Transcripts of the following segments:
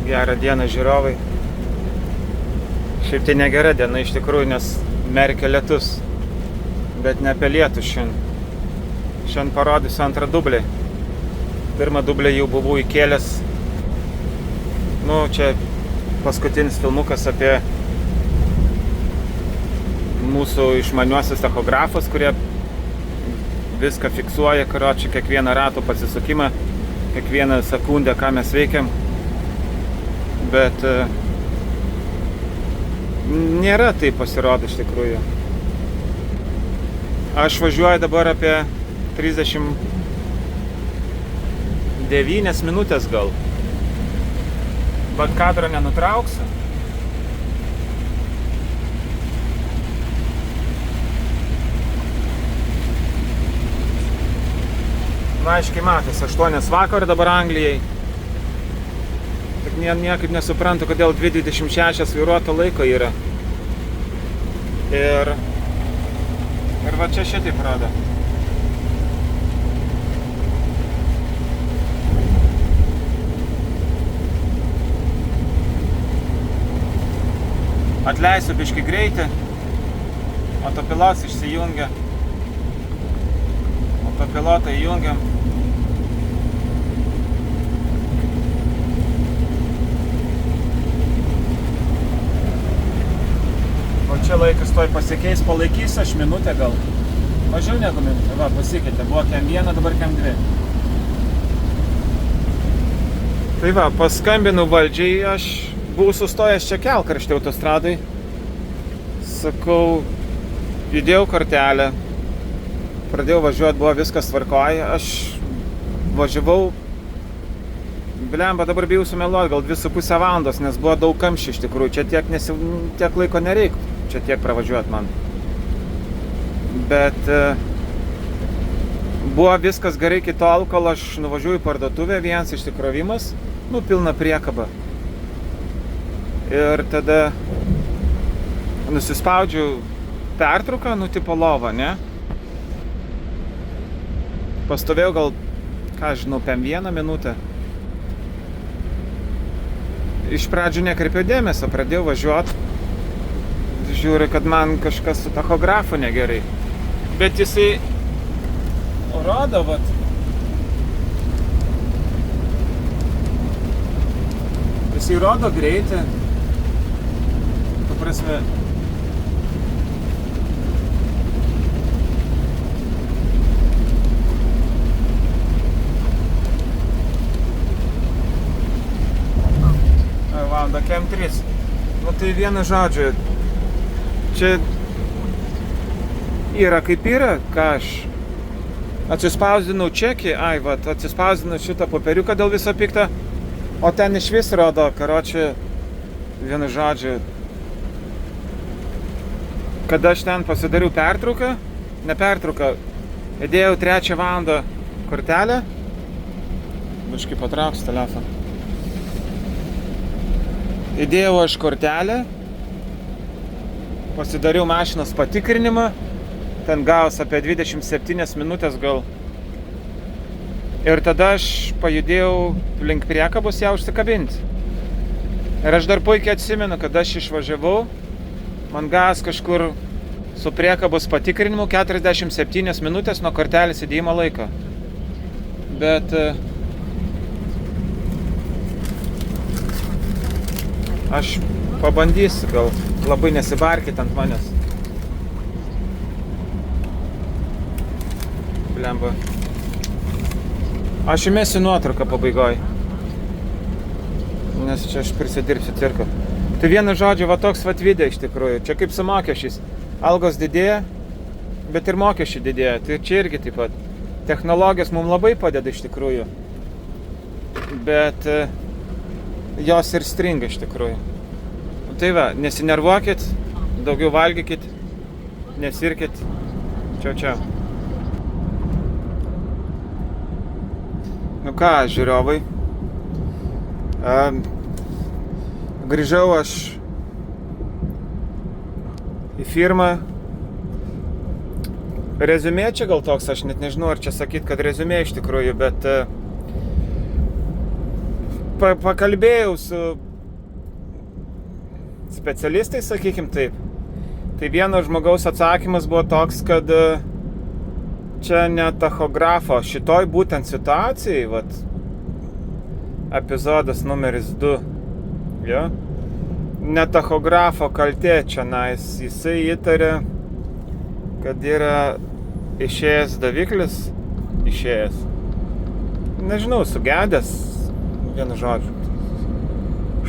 Gerą dieną, žiūrovai. Šiaip tai negera diena iš tikrųjų, nes merkia lietus. Bet ne apie lietų šiandien. Šiandien parodysiu antrą dublį. Pirmą dublį jau buvau įkėlęs. Čia paskutinis filmukas apie mūsų išmaniuosius tachografus, kurie viską fiksuoja, karočią, kiekvieną rato pasisukimą, kiekvieną sekundę, ką mes veikiam. Bet nėra tai pasirodo iš tikrųjų. Aš važiuoju dabar apie 39 minutės gal. Bet kadro nenutrauksiu. Aiškiai matys, 8 vakar dabar Anglijai. Tik niekaip nesuprantu, kodėl 2:26 vairuoto laiko yra. Ir va čia šitaip rodo. Atleisiu biškį greitį. Autopilotas išsijungia. Autopilotą įjungiam. Čia laikas toj pasikeis, palaikys aš minutę gal. Mažiau negu minutę. Va, pasikeitė. Buvo KM1, dabar KM2. Tai va, paskambinu valdžiai. Aš buvau sustojęs čia kelkraštį autostradai. Sakau, įdėjau kortelę. Pradėjau važiuoti, buvo viskas tvarkoj. Aš važiavau. Blemba, dabar bijau sumeluoti, gal 2,5 valandos, nes buvo daug kamščių iš tikrųjų. Čia tiek laiko nereiktų. Čia tiek pravažiuoti man. Bet buvo viskas gerai iki tol, kol aš nuvažiuoju į parduotuvę, vienas išsikrovimas, pilna priekaba. Ir tada nusispaudžiu pertrauką, tipo lovą, ne? Pastovėjau gal, PM1 minutę. Iš pradžių nekreipiau dėmesio, pradėjau važiuoti. Žiūriu, kad man kažkas su tachografu negerai. Bet jisai rodo, vat. Jisai rodo greitį. Ta prasme. Valanda KM3. Tai vienu žodžiu. Čia yra kaip yra, ką aš atsispausdinau čekį, atsispausdinau šitą popieriuką dėl viso pikto, o ten iš vis rodo, karočią, vienu žodžiu, kada aš ten pasidariau pertrauką, įdėjau 3 valandą kortelę, biškį patrauksiu telefoną, įdėjau aš kortelę, pasidariau mašinos patikrinimą, ten gavos apie 27 minutės gal. Ir tada aš pajudėjau link priekabos ją užsikabinti. Ir aš dar puikiai atsimenu, kad aš išvažiavau, man gavos kažkur su priekabos patikrinimu 47 minutės nuo kortelės įdėjimo laiko. Bet aš pabandysiu, gal labai nesibarkit ant manęs. Blemba. Aš įmesiu nuotrauką pabaigoj. Nes čia aš prisidirbsiu cirką. Tai vienu žodžiu, va toks vat video iš tikrųjų. Čia kaip su mokesčiais. Algos didėja, bet ir mokesčiai didėja. Tai čia irgi taip pat. Technologijos mums labai padeda iš tikrųjų. Bet jos ir stringa iš tikrųjų. Tai va, nesinervuokit, daugiau valgykit, nesirkit. Čiau. Ką, žiūrovai. Grįžau aš į firmą. Reziumė čia gal toks, aš net nežinau, ar čia sakyt, kad reziumė iš tikrųjų, bet pakalbėjau su specialistais, sakykim taip. Tai vieno žmogaus atsakymas buvo toks, kad čia ne tachografo, šitoj būtent situacijai, vat, epizodas numeris 2, jo, ne tachografo kaltė čia nais, jisai įtarė, kad yra išėjęs daviklis, nežinau, sugedęs, vienu žodžiu,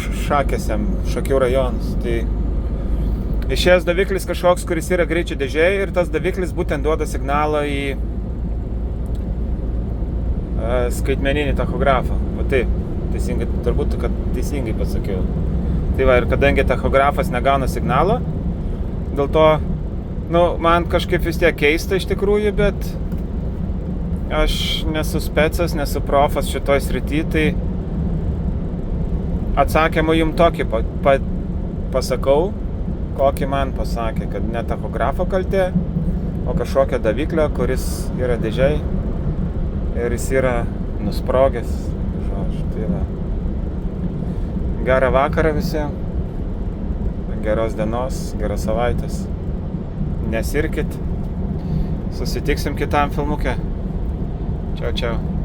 Šakėsiam, Šakių rajonas, tai išėjęs daviklis kažkoks, kuris yra greičio dėžėje ir tas daviklis būtent duoda signalą į skaitmeninį tachografą. Va taip, teisingai, turbūt, kad teisingai pasakiau. Tai va, ir kadangi tachografas negauna signalo, dėl to, man kažkaip vis tiek keista iš tikrųjų, bet aš nesu specas, nesu profas šitoj srity, tai atsakymą jums tokį pasakau, kokį man pasakė, kad ne tachografo kaltė, o kažkokio daviklio, kuris yra dėžiai ir jis yra nusprogęs. Žodžiu, tai va. Gerą vakarą visiems, geros dienos, geros savaitės. Nesirkit, susitiksim kitam filmuke. Čiau, čiau.